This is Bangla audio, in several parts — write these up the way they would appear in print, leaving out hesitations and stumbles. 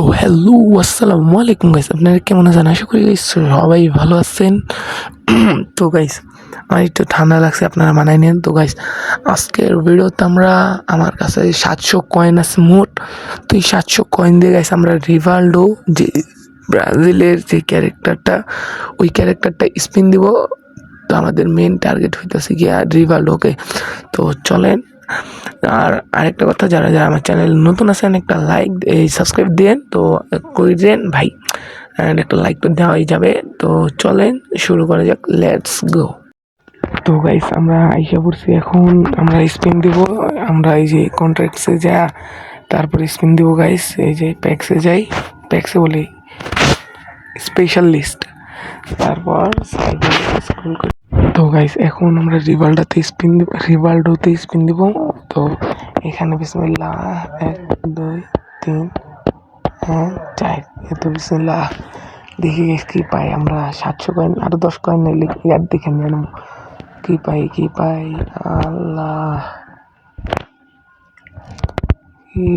তো হ্যালো আসসালামু আলাইকুম গাইস, আপনারা কেমন আছেন? আশা করি গাইস সবাই ভালো আছেন। তো গাইস আমার একটু ঠান্ডা লাগছে, আপনারা মানায় নেন। তো গাইস আজকের ভিডিওতে আমার কাছে 700 কয়েন আছে মোট। তো এই 700 কয়েন দিয়ে গাইস আমরা রিভালডো, যে ব্রাজিলের যে ক্যারেক্টারটা, ওই ক্যারেক্টারটা স্পিন দিব। তো আমাদের মেন টার্গেট হইতেছে গিয়া রিভালডোকে। তো চলেন। আর আরেকটা কথা, যারা যারা আমার চ্যানেল নতুন আছেন একটা লাইক এই সাবস্ক্রাইব দেন, তো করে দেন ভাই, একটা লাইক তো দেওয়াই যাবে। তো চলেন শুরু করা যাক, লেটস গো। তো গাইস আমরা আইসা পড়ছি, এখন আমরা স্পিন দিব। আমরা এই যে কন্ট্রাক্টসে যা, তারপরে স্পিন দিব গাইস। এই যে প্যাক্সে যাই, প্যাক্সে বলি স্পেশাল লিস্ট, তারপর সাইডে স্ক্রল করি। তো গাইস এখন আমরা রিভালডোতে স্পিন দিব। তো এখানে বিসমিল্লাহ 1 2 3 4, এত বিসমিল্লাহ। দেখি কি পাই আমরা। 700 কয়েন, আরো 10 কয়েন নিলে ইয়ার দেখে নিয়ে নেব কি পাই। আল্লাহ,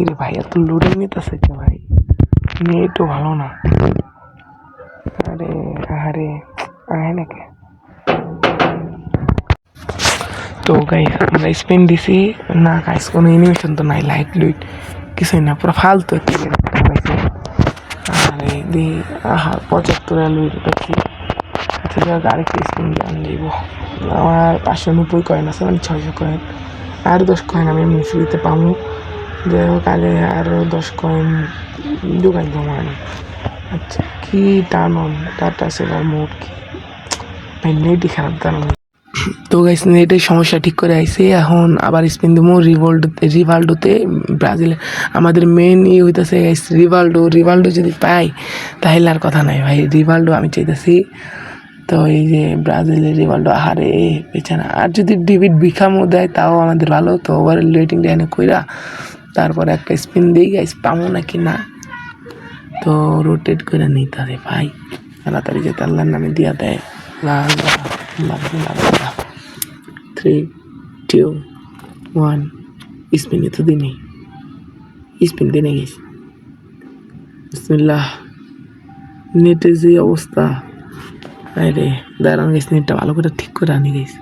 রে ভাই এত লোডিং নিতেছে কে ভাই, নেটও ভালো না। আরে আয় নাকি। তো গাইস আমরা স্পিন দিছি না গাইস, কোনো অ্যানিমেশন তো নাই, লাইট লুইট কিছুই না, পুরো ফালতু একটা পাইছি। আরে দি 75 লুইট পাচ্ছি। আচ্ছা যাক, আরেকটা স্পিন দিয়ে দিব। আমার 590 কয়েন আছে, মানে 600 কয়েন। আর 10 কয়েন আমি এমনি ফ্রিতে পাবো। যাই হোক, আগে আরও 10 কয়েন যোগাই দেবো আমি। আচ্ছা কি টানন, টাটা সেবার মোট কি ভাই, নেটই খারাপ টানন। তো গাইস নেটের সমস্যা ঠিক করে আইছে, এখন আবার স্পিন দেবো রিভালডোতে। ব্রাজিল আমাদের মেন হইতেছে গাইস রিভালডো যদি পাই তাহলে আর কথা নাই ভাই। রিভালডো আমি চাইতেছি। তো এই যে ব্রাজিলের রিভালডো, আহারে পেছানা। আর যদি ডেভিড বিখামও দেয় তাও আমাদের ভালো। তো ওভার রেটিং এনে কইরা তারপরে একটা স্পিন দিই গাইস, পাবো নাকি না। তো রোটেট করে নিতে হবে ভাই, তাড়াতাড়ি যেতে আল্লাহর নামে দিয়া দেয়। 3 2 1 স্পিন তো দিনই, স্পিন দিনে গেছি। বিসমিল্লাহ। নেটের যে অবস্থা, আরে দাঁড়ান গেছি, নেটটা ভালো করে ঠিক করে আনি গেছি।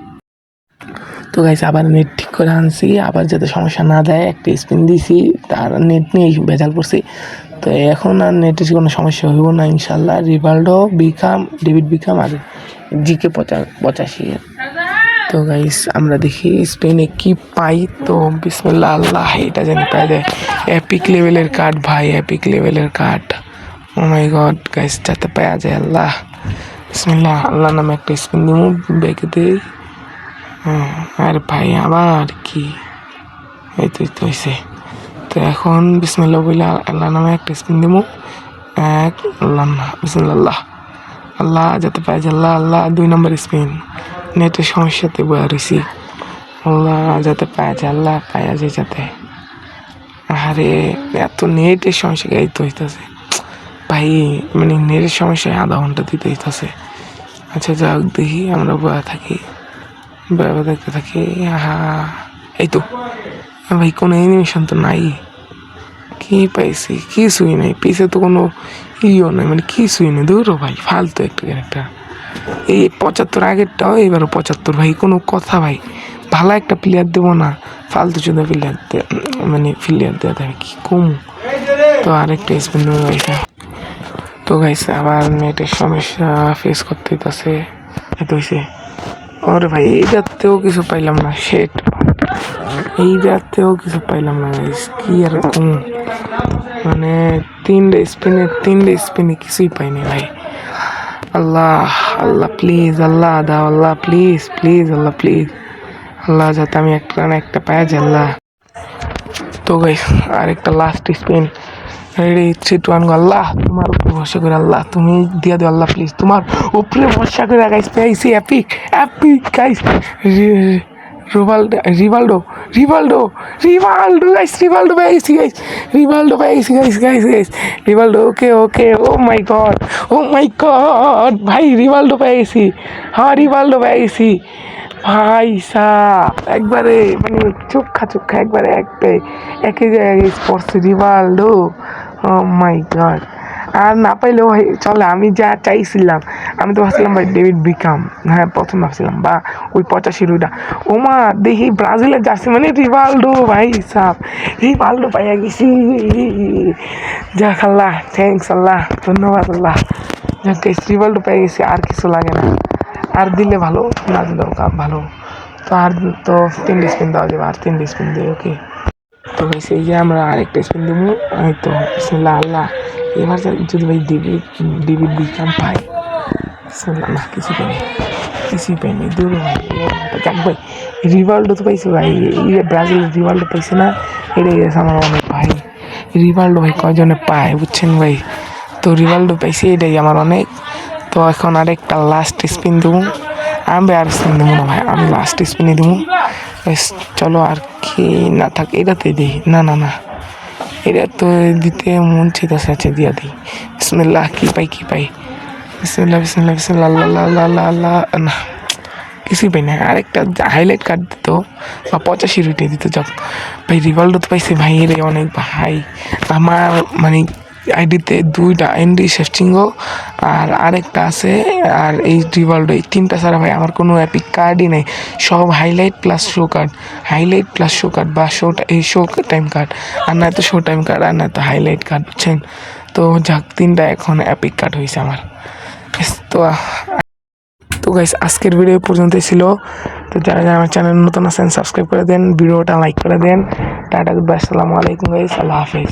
তো গাইছে আবার নেট ঠিক করে আনছি, আবার যাতে সমস্যা না দেয় একটা স্পিন দিছি, তার নেট নিয়ে ভেজাল পড়ছি। তো এখন আর নেটের কোনো সমস্যা হইব না ইনশাল্লাহ। রিভালডো, ডেভিড বিখাম আর জিকে 85। তো গাইস আমরা দেখি স্পেনে কি পাই। তো বিসমিল্লাহ, আল্লাহ এটা জানি পাই যায়। এপিক লেভেলের কার্ড ভাই, এপিক লেভেলের কার্ড। ও মাই গড গাইস, যাতে পাওয়া যায় আল্লাহ। বিসমিল্লাহ, আল্লাহ নামে একটা স্পিন দিব, ব্যাগে দিই। আর ভাই আবার কি, এই তো হয়েছে। তো এখন বিসমিল্লাহ বলে আল্লাহ নামে একটা স্পিন দিব। এক আল্লাহ, বিসমিল্লাহ, আল্লাহ যাতে পাই যায় আল্লাহ। 2 নম্বর স্পিন, নেটের সমস্যাতে বয়া রয়েছি। আল্লাহ যাতে পাওয়া যায় আল্লাহ, পাওয়া যায় যাতে। আরে এত নেটের সমস্যা এই তো হইতেছে ভাই, মানে নেটের সমস্যায় আধা ঘন্টা দিতে হইতেছে। আচ্ছা যাক, দেখি আমরা বয়া থাকি, বয়া দেখতে থাকি। এই তো ভাই, কোনো অ্যানিমেশন তো নাই। কি পাইছি, কিছুই নাই, পিছে তো কোনো ইও নাই, মানে কিছুই নেই। ধরো ভাই ফালতু একটা ক্যারেক্টার। এই 75 আগেরটাও এবারও 75 ভাই, কোনো কথা ভাই। ভালো একটা প্লেয়ার দেবো না, ফালতু চোদ্দ প্লেয়ার মানে প্লেয়ার দেওয়া দেবে কি কম। তো আরেকটা স্পিন দেবো গাইছে। তো গাইছে আবার নেটের সমস্যা ফেস করতে হইতেছে। এত হয়েছে। ওরে ভাই এই রাতেও কিছু পাইলাম না, শেট এই রাতেও কিছু পাইলাম না গাইস, কি আর কম। মানে 3টে স্পিনে কিছুই পাইনি ভাই। আল্লাহ আল্লাহ প্লিজ, আল্লাহ দাও আল্লাহ, প্লিজ প্লিজ আল্লাহ প্লিজ, আল্লাহ যাতে আমি একটা পাওয়া যায় আল্লাহ। তো গাইস আরেকটা লাস্ট স্পিন, রেডি 3 2 1 গো। আল্লাহ তোমার উপরে ভরসা করে আল্লাহ, তুমি দিয়া দাও আল্লাহ প্লিজ, তোমার উপরে ভরসা করে গাইস পেয়েছি এপিক গাইস। রিভালডো গাইস, রিভালডো পেয়েছি গাইস, রিভালডো। ওকে ও মাই গড ভাই, রিভালডো পেয়েছি। হ্যাঁ রিভালডো পেয়েছি ভাই সাহ, একবারে মানে চোখা একবারে একই জায়গায় পড়ছে রিভালডো ও মাই গড, আর না পাইলেও ভাই চলে। আমি যা চাইছিলাম, আমি তো ভাবছিলাম ভাই ডেভিড বিকাম, হ্যাঁ প্রথম ভাবছিলাম, বা ওই 85 ওইটা। ও মা দেখি ব্রাজিলের জার্সি মানে রিভাল্ডো, ভাই সাপ রিভাল্ডো পাইয়া গেছি। যাক আল্লাহ, থ্যাংকস আল্লাহ, ধন্যবাদ আল্লাহ। যাক রিভাল্ডো পেয়ে গেছি, আর কিছু লাগে না। আর দিলে ভালো, না দিলেও ভালো। তো আর তো 3 স্পিন দেওয়া যাবে, আর 3 স্পিন দিয়ে ওকে। তো ভাই সেই যে আমরা আরেকটা স্পিন দেবো, এই তো বিসমিল্লাহ আল্লাহ। এবার যদি ভাই ডেভিড বিকাম পাই, বিসমিল্লাহ, না কিছু পাইনি, কিছুই পাইনি, দূর ভাই। যাক ভাই রিভাল্ডো তো পাইছি ভাই, ব্রাজিলের রিভাল্ডো পাইছে না, এটাই গেছে আমার অনেক ভাই। রিভাল্ডো ভাই কয়জনে পায় বুঝছেন ভাই, তো রিভাল্ডো পাইছি এটাই আমার অনেক। তো এখন আরেকটা লাস্ট স্পিন দেবো, আমি আর স্পিন দেবো না ভাই, আমি লাস্ট স্পিনে দেবো। বেশ চলো, আর কি না থাক এটাতে দিই, না না না এটা তো দিতে মন চাইতেছে, আচ্ছা দিয়া দিই। বিসমিল্লাহ, কি পাই কি পাই, বিসমিল্লাহ বিসমিল্লাহ বিসমিল্লাহ, আল্লাহ আল্লাহ আল্লাহ আল্লাহ, না কিছুই পাই না। আরেকটা হাইলাইট কার্ড দিত বা 85 রুটে দিত, যাক ভাই রিভাল্ডো তো পাইছি ভাই, এর অনেক ভাই। আমার মানে আইডিতে 2টা এনডি শেফচিঙ্গো আর আরেকটা আছে, আর এই রিভাল্ডো, এই 3টা ছাড়া ভাই আমার কোনো অ্যাপিক কার্ডই নেই। সব highlight plus so card, highlight plus so card, বা এই শো টাইম কার্ড, আর না তো শো টাইম কার্ড, আর না তো হাইলাইট কার্ড বুঝছেন। তো যাক 3টা এখন অ্যাপিক কার্ড হয়েছে আমার। তো তো গাইস আজকের ভিডিও পর্যন্তই ছিল। তো যারা যারা আমার চ্যানেল নতুন আছেন সাবস্ক্রাইব করে দেন, ভিডিওটা লাইক করে দেন। টাটা, গুড বাই, আসসালামু আলাইকুম গাইস, আল্লাহ হাফেজ।